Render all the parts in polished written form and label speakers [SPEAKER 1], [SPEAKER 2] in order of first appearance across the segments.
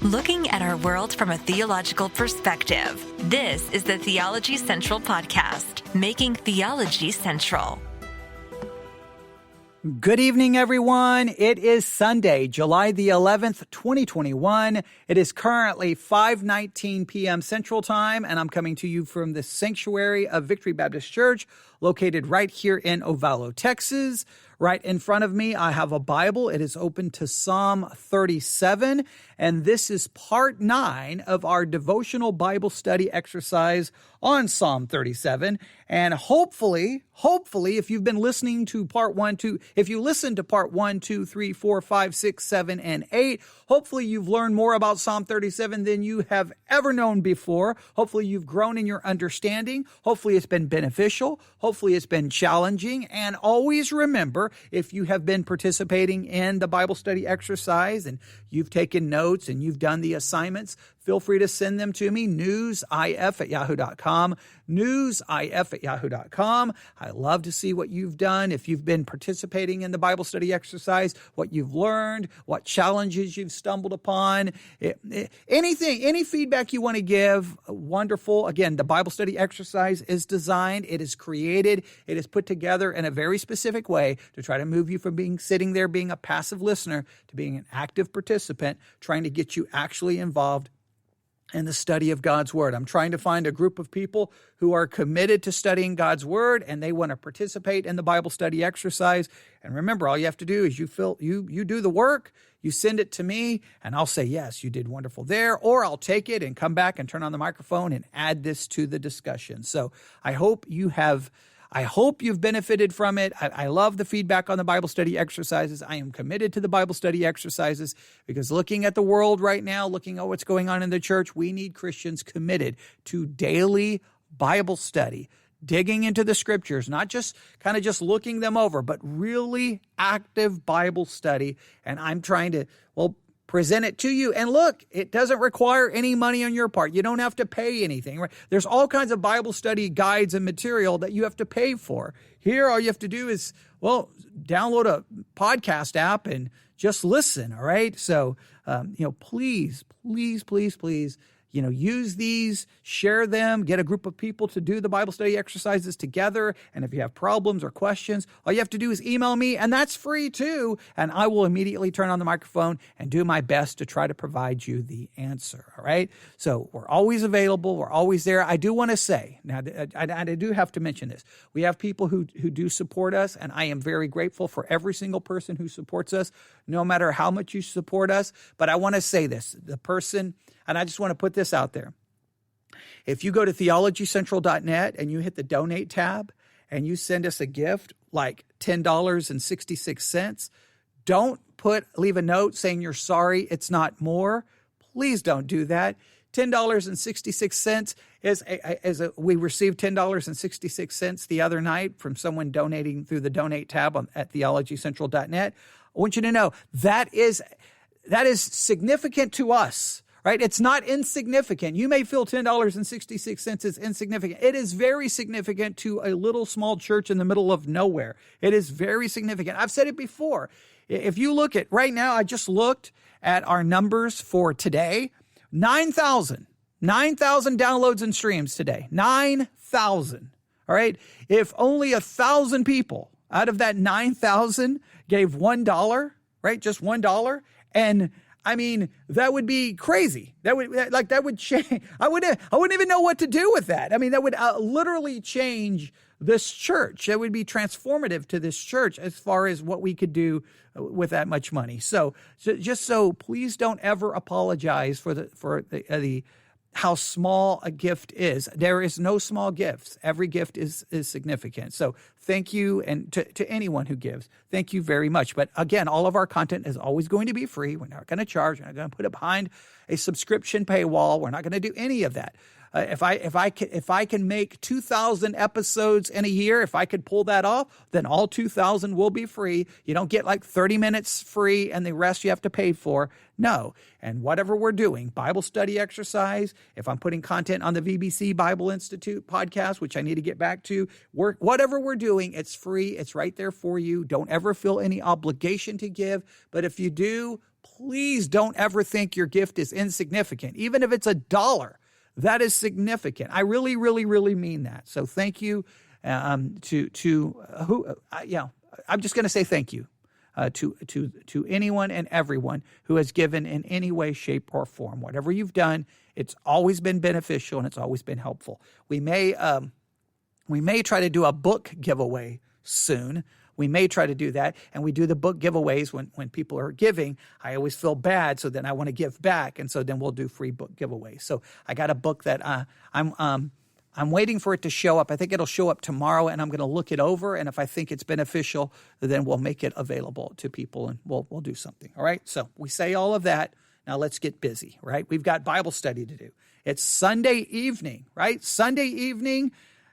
[SPEAKER 1] Looking at our world from a theological perspective. This is the Theology Central Podcast, making theology central.
[SPEAKER 2] Good evening, everyone. It is Sunday, July the 11th, 2021. It is currently 5:19 p.m. Central Time, and I'm coming to you from the sanctuary of Victory Baptist Church, located right here in Ovalo, Texas. Right in front of me, I have a Bible. It is open to Psalm 37, and this is part 9 of our devotional Bible study exercise on Psalm 37. And hopefully, if you've been listening to if you listened to part 1, 2, 3, 4, 5, 6, 7, and 8, hopefully you've learned more about Psalm 37 than you have ever known before. Hopefully you've grown in your understanding. Hopefully it's been beneficial. Hopefully it's been challenging. And always remember, if you have been participating in the Bible study exercise and you've taken notes and you've done the assignments, feel free to send them to me, newsif@yahoo.com, newsif@yahoo.com. I love to see what you've done. If you've been participating in the Bible study exercise, what you've learned, what challenges you've stumbled upon, anything, any feedback you want to give, wonderful. Again, the Bible study exercise is designed, it is created, it is put together in a very specific way to try to move you from sitting there being a passive listener to being an active participant, trying to get you actually involved in the study of God's Word. I'm trying to find a group of people who are committed to studying God's Word and they want to participate in the Bible study exercise. And remember, all you have to do is you do the work, you send it to me, and I'll say, yes, you did wonderful there, or I'll take it and come back and turn on the microphone and add this to the discussion. So I hope you've benefited from it. I love the feedback on the Bible study exercises. I am committed to the Bible study exercises because looking at the world right now, looking at what's going on in the church, we need Christians committed to daily Bible study, digging into the scriptures, not just looking them over, but really active Bible study. And I'm trying to, present it to you. And look, it doesn't require any money on your part. You don't have to pay anything, right? There's all kinds of Bible study guides and material that you have to pay for. Here, all you have to do is, download a podcast app and just listen, all right? So, please, use these, share them, get a group of people to do the Bible study exercises together. And if you have problems or questions, all you have to do is email me, and that's free too. And I will immediately turn on the microphone and do my best to try to provide you the answer, all right? So we're always available. We're always there. I do want to say, now I do have to mention this. We have people who do support us, and I am very grateful for every single person who supports us, no matter how much you support us. But I want to say this, and I just want to put this out there. If you go to theologycentral.net and you hit the donate tab and you send us a gift like $10.66, don't leave a note saying you're sorry it's not more. Please don't do that. $10.66 we received $10.66 the other night from someone donating through the donate tab at theologycentral.net. I want you to know that is significant to us. Right? It's not insignificant. You may feel $10.66 is insignificant. It is very significant to a little small church in the middle of nowhere. It is very significant. I've said it before. If you look at right now, I just looked at our numbers for today. 9,000 downloads and streams today. 9,000. All right. If only 1,000 people out of that 9,000 gave $1, right? Just $1. And that would be crazy. That would change. I wouldn't even know what to do with that. that would literally change this church. It would be transformative to this church as far as what we could do with that much money. So please don't ever apologize for the how small a gift is. There is no small gifts. Every gift is significant. So thank you, and to anyone who gives, thank you very much. But again, all of our content is always going to be free. We're not going to charge. We're not going to put it behind a subscription paywall. We're not going to do any of that. If I can make 2,000 episodes in a year, if I could pull that off, then all 2,000 will be free. You don't get like 30 minutes free and the rest you have to pay for. No. And whatever we're doing, Bible study exercise, if I'm putting content on the VBC Bible Institute podcast, which I need to get back to, whatever we're doing, it's free. It's right there for you. Don't ever feel any obligation to give. But if you do, please don't ever think your gift is insignificant. Even if it's $1, that is significant. I really, really, really mean that. So thank you I'm just going to say thank you to anyone and everyone who has given in any way, shape, or form. Whatever you've done, it's always been beneficial and it's always been helpful. We may try to do a book giveaway soon. We may try to do that, and we do the book giveaways when people are giving. I always feel bad, so then I want to give back, and so then we'll do free book giveaways. So I got a book that I'm waiting for it to show up. I think it'll show up tomorrow, and I'm going to look it over, and if I think it's beneficial, then we'll make it available to people, and we'll do something, all right? So we say all of that. Now let's get busy, right? We've got Bible study to do. It's Sunday evening, right? Sunday evening,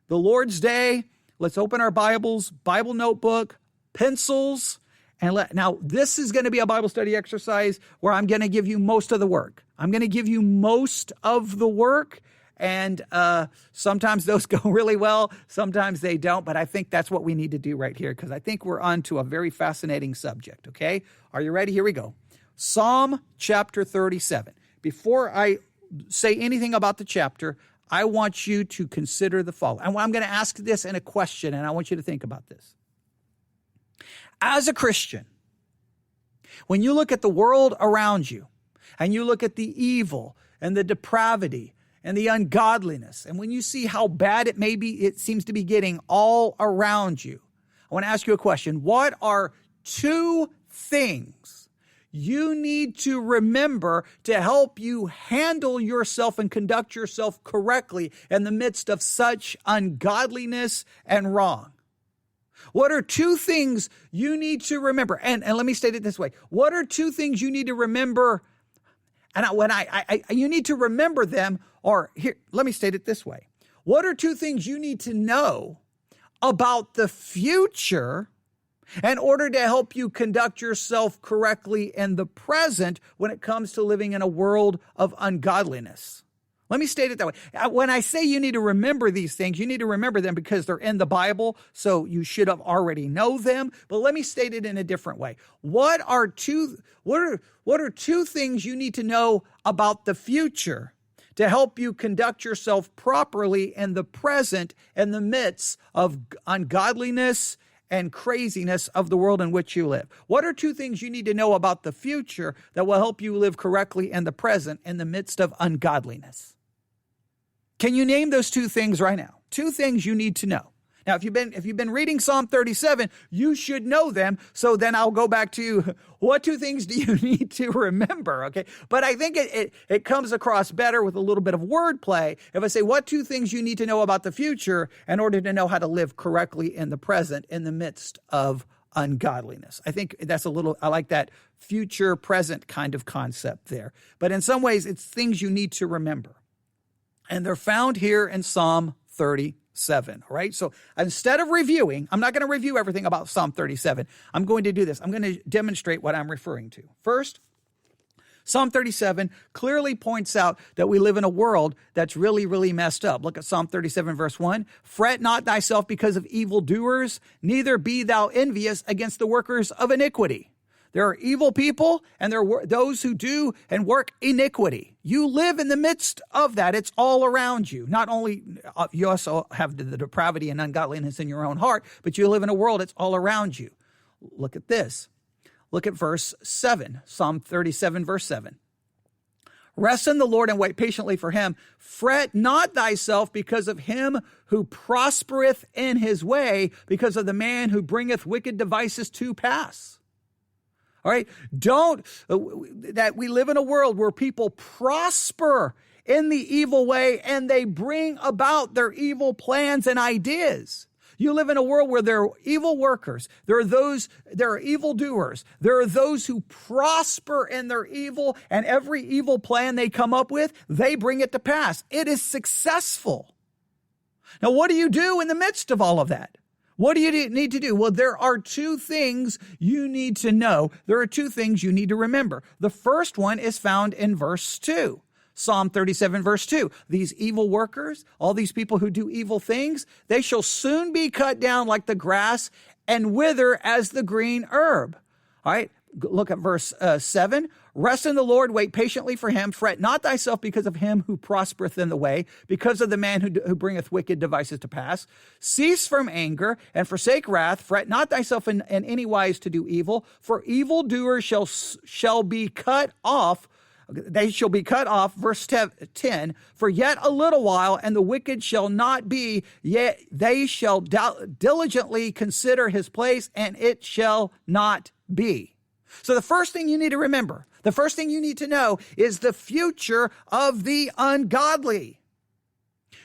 [SPEAKER 2] the Lord's Day. Let's open our Bibles, Bible notebook, pencils, and now this is going to be a Bible study exercise where I'm going to give you most of the work. I'm going to give you most of the work, and sometimes those go really well, sometimes they don't, but I think that's what we need to do right here because I think we're on to a very fascinating subject, okay? Are you ready? Here we go. Psalm chapter 37. Before I say anything about the chapter, I want you to consider the following. I'm going to ask this in a question, and I want you to think about this. As a Christian, when you look at the world around you, and you look at the evil and the depravity and the ungodliness, and when you see how bad it seems to be getting all around you, I want to ask you a question. What are 2 things you need to remember to help you handle yourself and conduct yourself correctly in the midst of such ungodliness and wrong? What are 2 things you need to remember? And let me state it this way. What are 2 things you need to remember? And you need to remember them, or here, let me state it this way. What are 2 things you need to know about the future in order to help you conduct yourself correctly in the present when it comes to living in a world of ungodliness? Let me state it that way. When I say you need to remember these things, you need to remember them because they're in the Bible, so you should have already know them. But let me state it in a different way. What are two things you need to know about the future to help you conduct yourself properly in the present in the midst of ungodliness and craziness of the world in which you live? What are 2 things you need to know about the future that will help you live correctly in the present in the midst of ungodliness? Can you name those 2 things right now? 2 things you need to know. Now, if you've been reading Psalm 37, you should know them. So then I'll go back to what 2 things do you need to remember? Okay. But I think it comes across better with a little bit of wordplay if I say what 2 things you need to know about the future in order to know how to live correctly in the present in the midst of ungodliness. I think I like that future present kind of concept there. But in some ways, it's things you need to remember. And they're found here in Psalm 37, all right? So instead of reviewing, I'm not going to review everything about Psalm 37. I'm going to do this. I'm going to demonstrate what I'm referring to. First, Psalm 37 clearly points out that we live in a world that's really, really messed up. Look at Psalm 37, verse 1. Fret not thyself because of evildoers, neither be thou envious against the workers of iniquity. There are evil people, and there are those who do and work iniquity. You live in the midst of that. It's all around you. Not only, you also have the depravity and ungodliness in your own heart, but you live in a world that's all around you. Look at this. Look at verse 7, Psalm 37, verse 7. Rest in the Lord and wait patiently for him. Fret not thyself because of him who prospereth in his way, because of the man who bringeth wicked devices to pass. All right, that we live in a world where people prosper in the evil way and they bring about their evil plans and ideas. You live in a world where there are evil workers. There are evildoers. There are those who prosper in their evil, and every evil plan they come up with, they bring it to pass. It is successful. Now, what do you do in the midst of all of that? What do you need to do? Well, there are 2 things you need to know. There are 2 things you need to remember. The first one is found in verse 2. Psalm 37, verse 2. These evil workers, all these people who do evil things, they shall soon be cut down like the grass and wither as the green herb. All right, look at verse 7. Rest in the Lord, wait patiently for him. Fret not thyself because of him who prospereth in the way, because of the man who bringeth wicked devices to pass. Cease from anger and forsake wrath. Fret not thyself in any wise to do evil, for evildoers shall be cut off. They shall be cut off. Verse 10, for yet a little while, and the wicked shall not be, yet they shall diligently consider his place, and it shall not be. So the first thing you need to remember, the first thing you need to know is the future of the ungodly.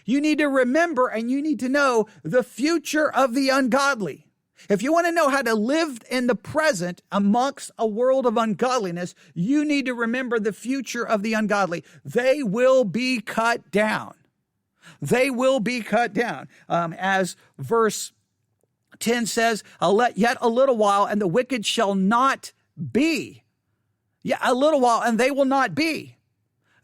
[SPEAKER 2] You need to remember and you need to know the future of the ungodly. If you want to know how to live in the present amongst a world of ungodliness, you need to remember the future of the ungodly. They will be cut down. They will be cut down. As verse 10 says, yet a little while, and the wicked shall not be. Yeah, a little while, and they will not be.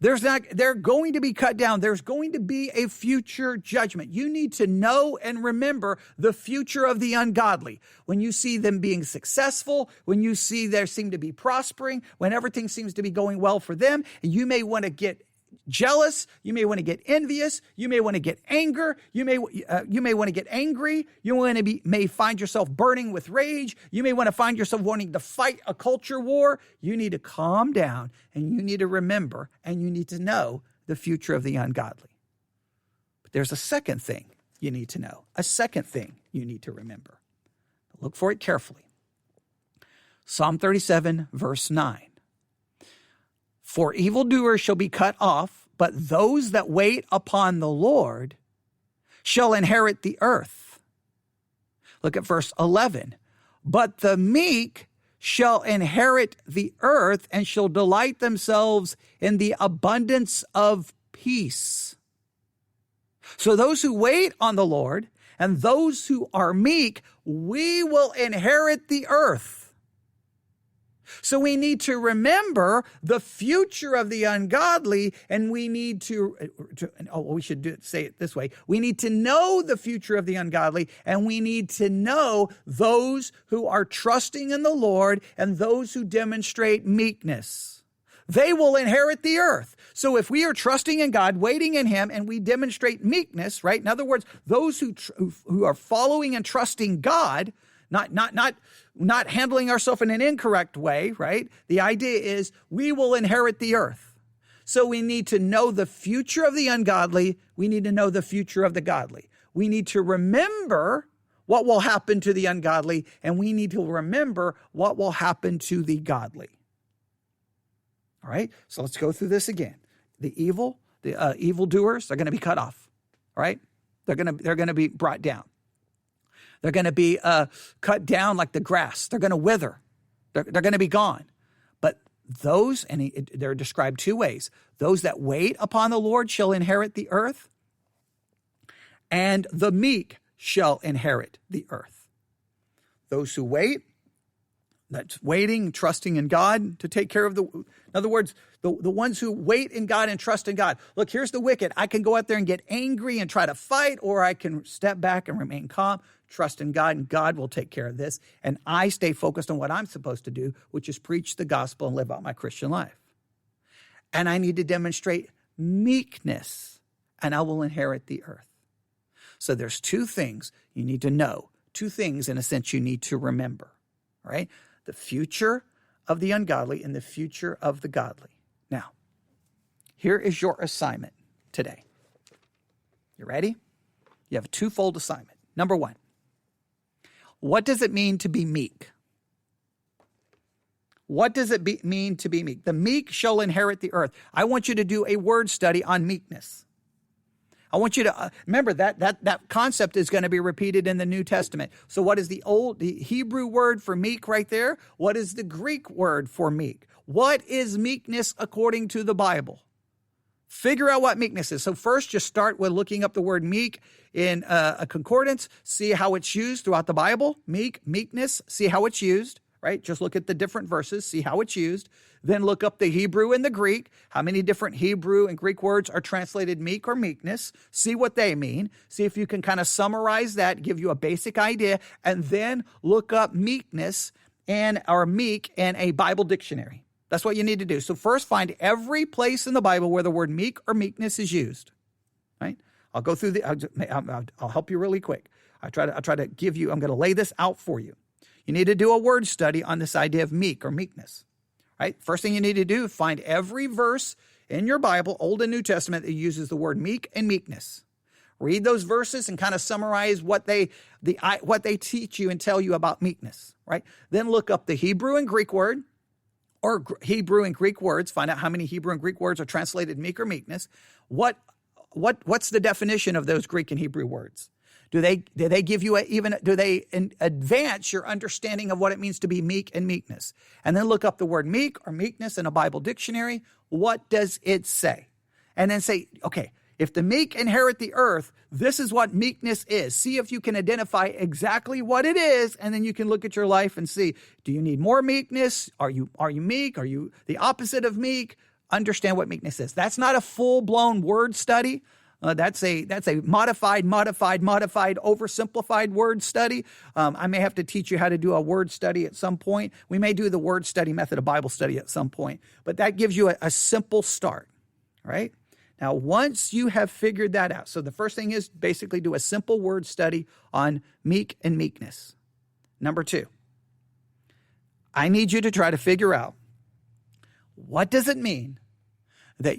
[SPEAKER 2] They're going to be cut down. There's going to be a future judgment. You need to know and remember the future of the ungodly. When you see them being successful, when you see they seem to be prospering, when everything seems to be going well for them, and you may want to get jealous, you may want to get envious, you may want to get anger, you may want to get angry, may find yourself burning with rage, you may want to find yourself wanting to fight a culture war. You need to calm down and you need to remember and you need to know the future of the ungodly. But there's a second thing you need to know, a second thing you need to remember. Look for it carefully. Psalm 37, verse 9. For evildoers shall be cut off, but those that wait upon the Lord shall inherit the earth. Look at verse 11. But the meek shall inherit the earth and shall delight themselves in the abundance of peace. So those who wait on the Lord and those who are meek, we will inherit the earth. So we need to remember the future of the ungodly, and we need say it this way. We need to know the future of the ungodly, and we need to know those who are trusting in the Lord and those who demonstrate meekness. They will inherit the earth. So if we are trusting in God, waiting in him, and we demonstrate meekness, right? In other words, those who are following and trusting God, not handling ourselves in an incorrect way, right? The idea is we will inherit the earth. So we need to know the future of the ungodly. We need to know the future of the godly. We need to remember what will happen to the ungodly, and we need to remember what will happen to the godly. All right, so let's go through this again. The evildoers are going to be cut off. All right, they're going to be brought down. They're going to be cut down like the grass. They're going to wither. They're going to be gone. But those, and they're described two ways. Those that wait upon the Lord shall inherit the earth, and the meek shall inherit the earth. Those who wait, that's waiting, trusting in God to take care of in other words, the ones who wait in God and trust in God. Look, here's the wicked. I can go out there and get angry and try to fight, or I can step back and remain calm, trust in God, and God will take care of this. And I stay focused on what I'm supposed to do, which is preach the gospel and live out my Christian life. And I need to demonstrate meekness, and I will inherit the earth. So there's two things you need to know, two things in a sense you need to remember, all right? The future of the ungodly and the future of the godly. Now, here is your assignment today. You ready? You have a twofold assignment. Number one, what does it mean to be meek? What does it mean to be meek? The meek shall inherit the earth. I want you to do a word study on meekness. I want you to remember that concept is going to be repeated in the New Testament. So what is the Hebrew word for meek right there? What is the Greek word for meek? What is meekness according to the Bible? Figure out what meekness is. So first, just start with looking up the word meek in a concordance. See how it's used throughout the Bible. Meekness, see how it's used, right? Just look at the different verses, see how it's used. Then look up the Hebrew and the Greek. How many different Hebrew and Greek words are translated meek or meekness? See what they mean. See if you can kind of summarize that, give you a basic idea, and then look up meekness or meek in a Bible dictionary. That's what you need to do. So first, find every place in the Bible where the word meek or meekness is used. Right? I'll go through I'll help you really quick. I try to give you. I'm going to lay this out for you. You need to do a word study on this idea of meek or meekness. Right? First thing you need to do, find every verse in your Bible, Old and New Testament, that uses the word meek and meekness. Read those verses and kind of summarize what they teach you and tell you about meekness. Right? Then look up the Hebrew and Greek word, or Hebrew and Greek words. Find out how many Hebrew and Greek words are translated meek or meekness. What's the definition of those Greek and Hebrew words? Do they give you do they advance your understanding of what it means to be meek and meekness? And then look up the word meek or meekness in a Bible dictionary. What does it say? And then say, okay, if the meek inherit the earth, this is what meekness is. See if you can identify exactly what it is, and then you can look at your life and see, do you need more meekness? Are you meek? Are you the opposite of meek? Understand what meekness is. That's not a full-blown word study. That's a modified, oversimplified word study. I may have to teach you how to do a word study at some point. We may do the word study method of Bible study at some point, but that gives you a simple start, right? Now, once you have figured that out, so the first thing is basically do a simple word study on meek and meekness. Number 2, I need you to try to figure out, what does it mean that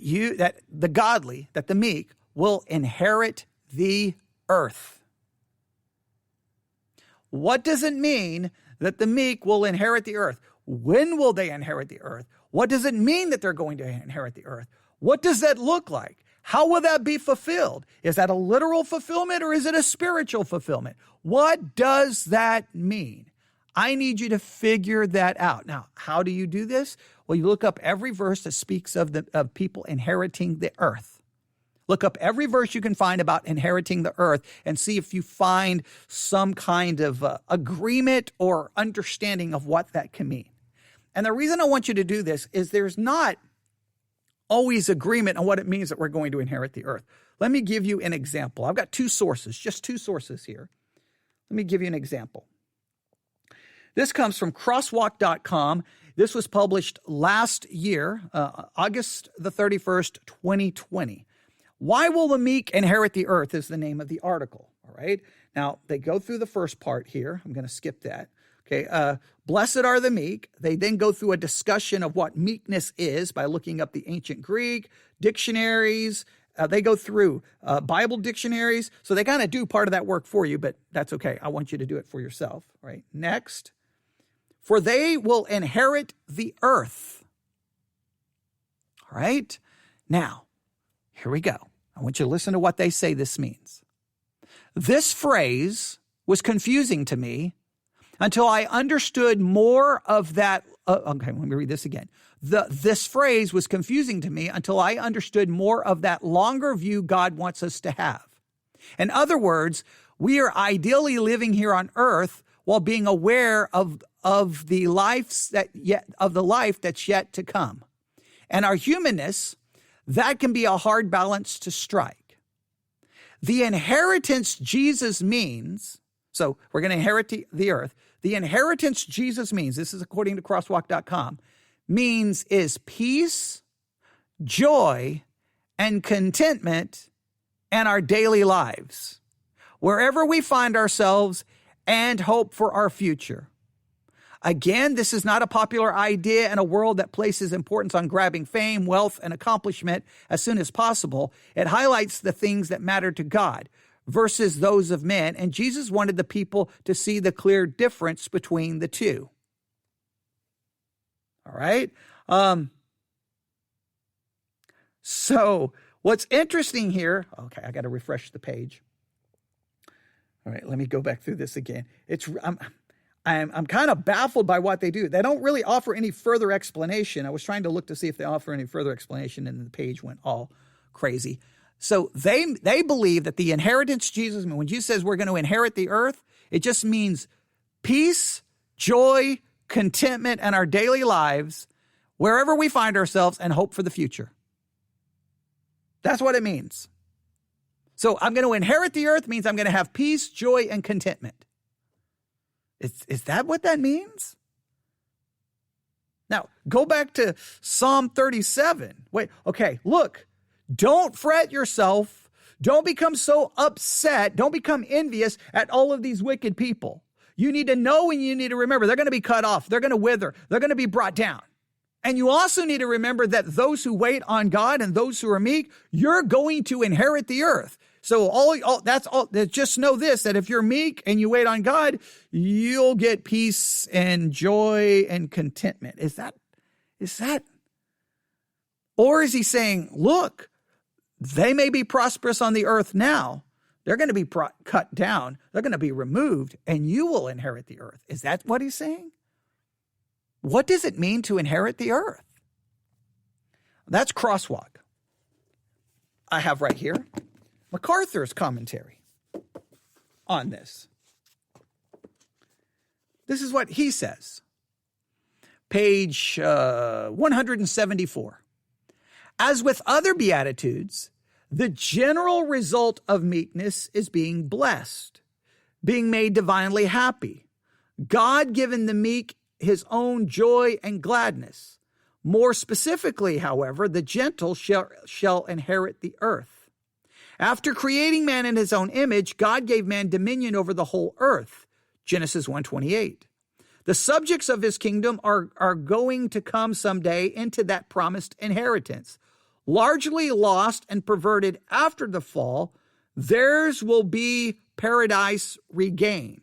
[SPEAKER 2] the meek will inherit the earth? What does it mean that the meek will inherit the earth? When will they inherit the earth? What does it mean that they're going to inherit the earth? What does that look like? How will that be fulfilled? Is that a literal fulfillment or is it a spiritual fulfillment? What does that mean? I need you to figure that out. Now, how do you do this? Well, you look up every verse that speaks of people inheriting the earth. Look up every verse you can find about inheriting the earth and see if you find some kind of agreement or understanding of what that can mean. And the reason I want you to do this is there's not always agreement on what it means that we're going to inherit the earth. Let me give you an example. I've got just two sources here. Let me give you an example. This comes from crosswalk.com. This was published last year, August the 31st, 2020. Why will the meek inherit the earth is the name of the article, all right? Now, they go through the first part here. I'm going to skip that. Okay, blessed are the meek. They then go through a discussion of what meekness is by looking up the ancient Greek, dictionaries. They go through Bible dictionaries. So they kind of do part of that work for you, but that's okay. I want you to do it for yourself, right? Next, for they will inherit the earth. All right, now, here we go. I want you to listen to what they say this means. This phrase was confusing to me until I understood more of that. Okay, let me read this again. This phrase was confusing to me until I understood more of that longer view God wants us to have. In other words, we are ideally living here on earth while being aware of the life that's yet to come. And our humanness, that can be a hard balance to strike. The inheritance Jesus means, so we're going to inherit the earth. The inheritance Jesus means, this is according to crosswalk.com, means is peace, joy, and contentment in our daily lives, wherever we find ourselves, and hope for our future. Again, this is not a popular idea in a world that places importance on grabbing fame, wealth, and accomplishment as soon as possible. It highlights the things that matter to God versus those of men, and Jesus wanted the people to see the clear difference between the two. All right? So what's interesting here, okay, I got to refresh the page. All right, let me go back through this again. I'm kind of baffled by what they do. They don't really offer any further explanation. I was trying to look to see if they offer any further explanation, and the page went all crazy. So they believe that the inheritance Jesus, when Jesus says we're going to inherit the earth, it just means peace, joy, contentment in our daily lives, wherever we find ourselves, and hope for the future. That's what it means. So I'm going to inherit the earth means I'm going to have peace, joy, and contentment. Is that what that means? Now, go back to Psalm 37. Wait, okay, look, don't fret yourself. Don't become so upset. Don't become envious at all of these wicked people. You need to know and you need to remember they're going to be cut off. They're going to wither. They're going to be brought down. And you also need to remember that those who wait on God and those who are meek, you're going to inherit the earth. So just know this, that if you're meek and you wait on God, you'll get peace and joy and contentment. Is that? Or is he saying, look, they may be prosperous on the earth now. They're going to be cut down. They're going to be removed and you will inherit the earth. Is that what he's saying? What does it mean to inherit the earth? That's Crosswalk. I have right here MacArthur's commentary on this. This is what he says. Page 174. As with other beatitudes, the general result of meekness is being blessed, being made divinely happy. God given the meek his own joy and gladness. More specifically, however, the gentle shall inherit the earth. After creating man in his own image, God gave man dominion over the whole earth. Genesis 1:28. The subjects of his kingdom are going to come someday into that promised inheritance. Largely lost and perverted after the fall, theirs will be paradise regained.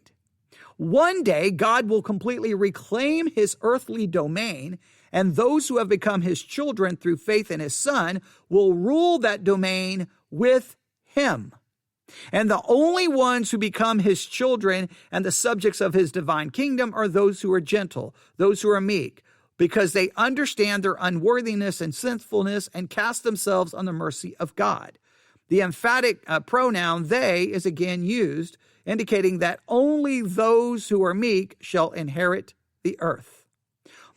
[SPEAKER 2] One day, God will completely reclaim his earthly domain, and those who have become his children through faith in his Son will rule that domain with him. And the only ones who become his children and the subjects of his divine kingdom are those who are gentle, those who are meek, because they understand their unworthiness and sinfulness and cast themselves on the mercy of God. The emphatic pronoun they is again used, indicating that only those who are meek shall inherit the earth.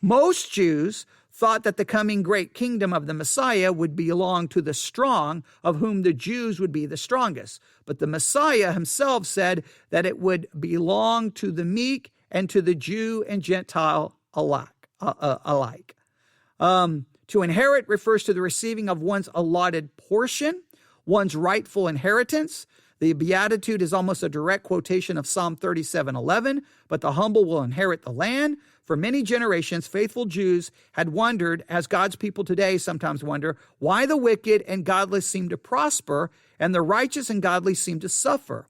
[SPEAKER 2] Most Jews thought that the coming great kingdom of the Messiah would belong to the strong, of whom the Jews would be the strongest. But the Messiah himself said that it would belong to the meek and to the Jew and Gentile alike. To inherit refers to the receiving of one's allotted portion, one's rightful inheritance. The beatitude is almost a direct quotation of Psalm 37:11, but the humble will inherit the land. For many generations, faithful Jews had wondered, as God's people today sometimes wonder, why the wicked and godless seem to prosper and the righteous and godly seem to suffer.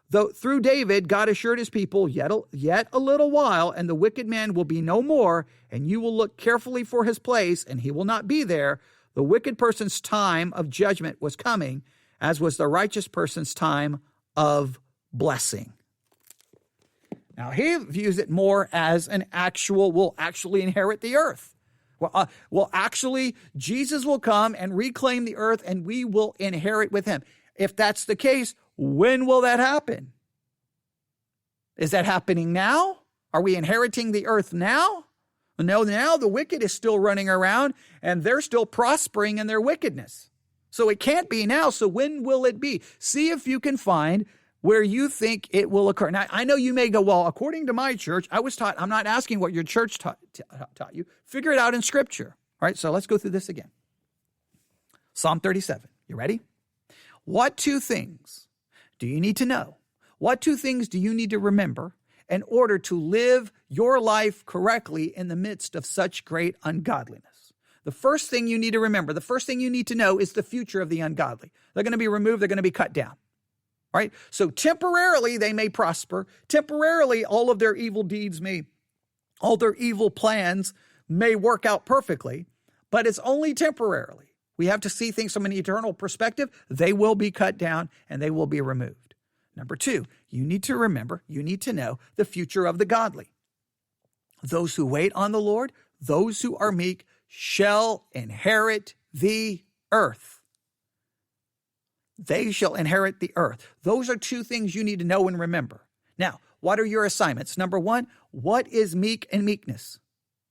[SPEAKER 2] Though through David, God assured his people, yet a little while, and the wicked man will be no more, and you will look carefully for his place, and he will not be there. The wicked person's time of judgment was coming, as was the righteous person's time of blessing. Now, he views it more as will actually inherit the earth. Well, actually, Jesus will come and reclaim the earth, and we will inherit with him. If that's the case, when will that happen? Is that happening now? Are we inheriting the earth now? No, now the wicked is still running around, and they're still prospering in their wickedness. So it can't be now. So when will it be? See if you can find where you think it will occur. Now, I know you may go, well, according to my church, I was taught, I'm not asking what your church taught you. Figure it out in Scripture. All right, so let's go through this again. Psalm 37. You ready? What two things do you need to know? What two things do you need to remember in order to live your life correctly in the midst of such great ungodliness? The first thing you need to remember, the first thing you need to know is the future of the ungodly. They're going to be removed. They're going to be cut down. All right. So temporarily they may prosper. Temporarily all of their evil deeds all their evil plans may work out perfectly, but it's only temporarily. We have to see things from an eternal perspective. They will be cut down and they will be removed. Number two, you need to know the future of the godly. Those who wait on the Lord, those who are meek, shall inherit the earth. They shall inherit the earth. Those are two things you need to know and remember. Now, what are your assignments? Number one, what is meek and meekness?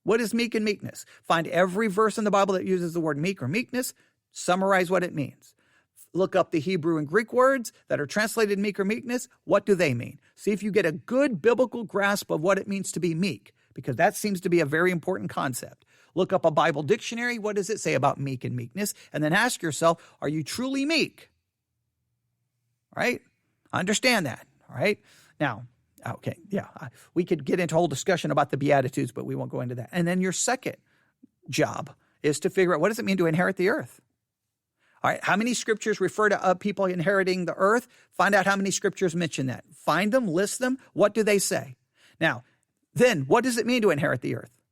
[SPEAKER 2] What is meek and meekness? Find every verse in the Bible that uses the word meek or meekness. Summarize what it means. Look up the Hebrew and Greek words that are translated meek or meekness. What do they mean? See if you get a good biblical grasp of what it means to be meek, because that seems to be a very important concept. Look up a Bible dictionary. What does it say about meek and meekness? And then ask yourself, are you truly meek? All right? Understand that. All right? Now, okay, yeah, we could get into a whole discussion about the Beatitudes, but we won't go into that. And then your second job is to figure out, what does it mean to inherit the earth? All right, how many scriptures refer to people inheriting the earth? Find out how many scriptures mention that. Find them, list them. What do they say? Now, then, what does it mean to inherit the earth?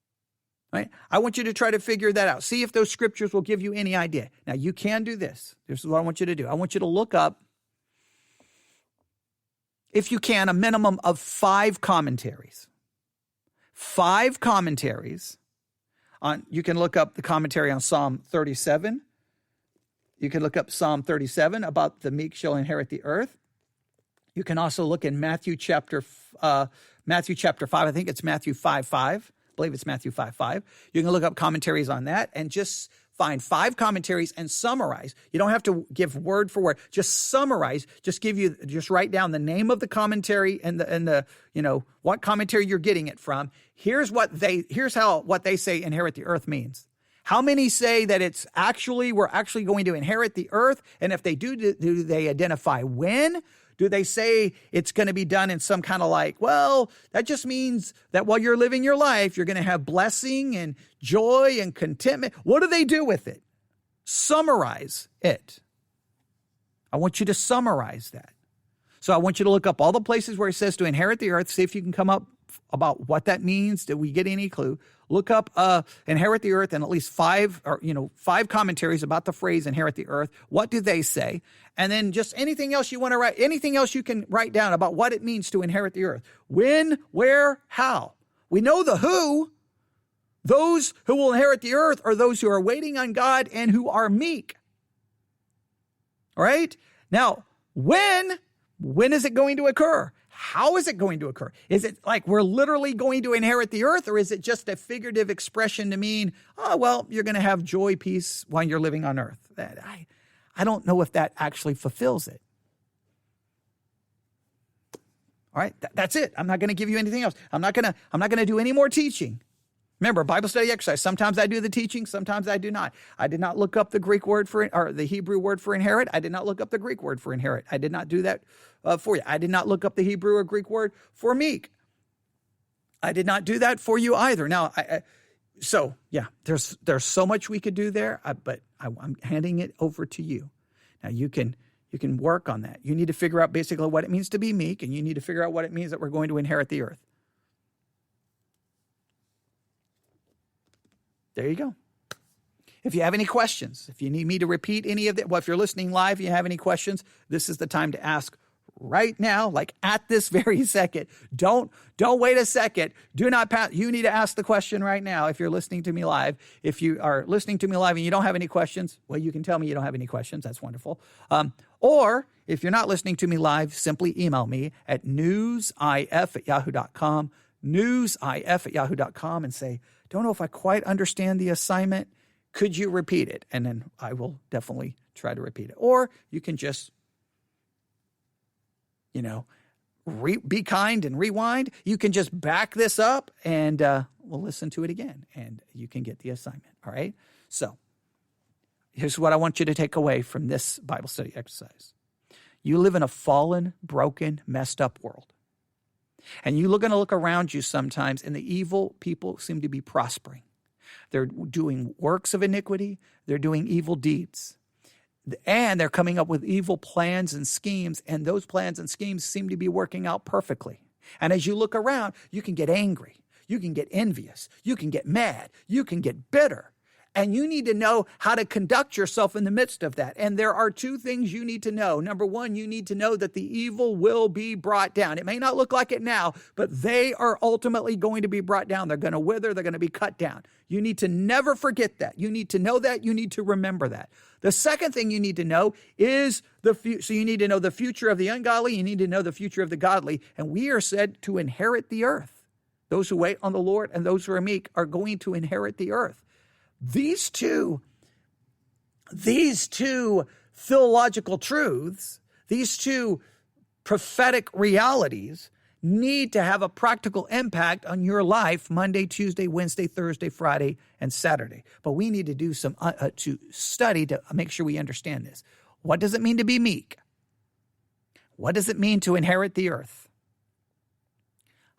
[SPEAKER 2] Right? I want you to try to figure that out. See if those scriptures will give you any idea. Now, you can do this. This is what I want you to do. I want you to look up, if you can, a minimum of 5 commentaries. 5 commentaries. You can look up the commentary on Psalm 37. You can look up Psalm 37 about the meek shall inherit the earth. You can also look in Matthew chapter 5. I think it's Matthew 5:5. I believe it's Matthew 5:5. You can look up commentaries on that and just find 5 commentaries and summarize. You don't have to give word for word. Just summarize. Just write down the name of the commentary and the what commentary you're getting it from. Here's what they say inherit the earth means. How many say that we're actually going to inherit the earth? And if they do they identify when? Do they say it's going to be done in some kind of that just means that while you're living your life, you're going to have blessing and joy and contentment? What do they do with it? Summarize it. I want you to summarize that. So I want you to look up all the places where it says to inherit the earth, see if you can come up about what that means. Did we get any clue? Look up inherit the earth and at least 5 commentaries about the phrase inherit the earth. What do they say? And then just anything else you want to write, anything else you can write down about what it means to inherit the earth. When, where, how. We know the who. Those who will inherit the earth are those who are waiting on God and who are meek. All right? Now, when is it going to occur? How is it going to occur? Is it like we're literally going to inherit the earth, or is it just a figurative expression to mean, you're going to have joy, peace while you're living on earth? I don't know if that actually fulfills it. All right, that's it. I'm not going to give you anything else. I'm not going to do any more teaching. Remember, Bible study exercise. Sometimes I do the teaching, sometimes I do not. I did not look up the Greek word or the Hebrew word for inherit. I did not look up the Greek word for inherit. I did not do that for you. I did not look up the Hebrew or Greek word for meek. I did not do that for you either. Now, there's so much we could do there, but I'm handing it over to you. Now, you can work on that. You need to figure out basically what it means to be meek, and you need to figure out what it means that we're going to inherit the earth. There you go. If you have any questions, if you need me to repeat any of that, if you're listening live, you have any questions, this is the time to ask right now, like at this very second. Don't wait a second. Do not pass. You need to ask the question right now if you're listening to me live. If you are listening to me live and you don't have any questions, well, you can tell me you don't have any questions. That's wonderful. Or if you're not listening to me live, simply email me at newsif@yahoo.com, newsif@yahoo.com, and say, don't know if I quite understand the assignment. Could you repeat it? And then I will definitely try to repeat it. Or you can just, be kind and rewind. You can just back this up and we'll listen to it again and you can get the assignment. All right. So here's what I want you to take away from this Bible study exercise. You live in a fallen, broken, messed up world. And you're going to look around you sometimes, and the evil people seem to be prospering. They're doing works of iniquity. They're doing evil deeds. And they're coming up with evil plans and schemes, and those plans and schemes seem to be working out perfectly. And as you look around, you can get angry. You can get envious. You can get mad. You can get bitter. And you need to know how to conduct yourself in the midst of that. And there are 2 things you need to know. Number 1, you need to know that the evil will be brought down. It may not look like it now, but they are ultimately going to be brought down. They're going to wither. They're going to be cut down. You need to never forget that. You need to know that. You need to remember that. The second thing you need to know is so you need to know the future of the ungodly. You need to know the future of the godly. And we are said to inherit the earth. Those who wait on the Lord and those who are meek are going to inherit the earth. These two theological truths, these 2 prophetic realities need to have a practical impact on your life Monday, Tuesday, Wednesday, Thursday, Friday, and Saturday. But we need to do some to study to make sure we understand this. What does it mean to be meek? What does it mean to inherit the earth?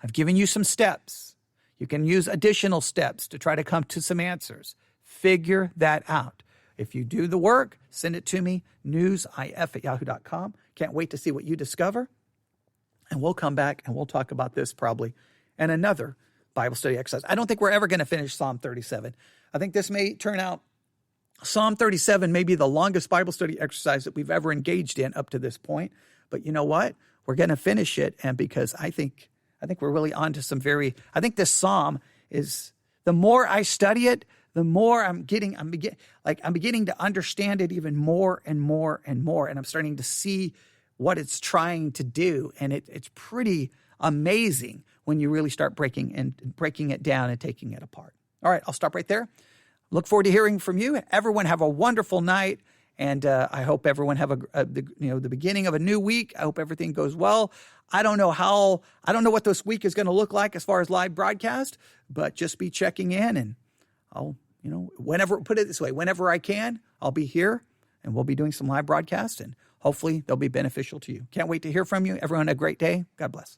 [SPEAKER 2] I've given you some steps. You can use additional steps to try to come to some answers. Figure that out. If you do the work, send it to me, newsif@yahoo.com. Can't wait to see what you discover. And we'll come back and we'll talk about this probably in another Bible study exercise. I don't think we're ever going to finish Psalm 37. I think this may turn out, Psalm 37 may be the longest Bible study exercise that we've ever engaged in up to this point. But you know what? We're going to finish it. And because I think we're really on to some I think this Psalm is, the more I study it, the more I'm beginning to understand it even more and more and more. And I'm starting to see what it's trying to do. And it's pretty amazing when you really start breaking it down and taking it apart. All right, I'll stop right there. Look forward to hearing from you. Everyone have a wonderful night. And I hope everyone have the beginning of a new week. I hope everything goes well. I don't know what this week is going to look like as far as live broadcast, but just be checking in, and I'll, put it this way, whenever I can, I'll be here and we'll be doing some live broadcasts, and hopefully they'll be beneficial to you. Can't wait to hear from you. Everyone, a great day. God bless.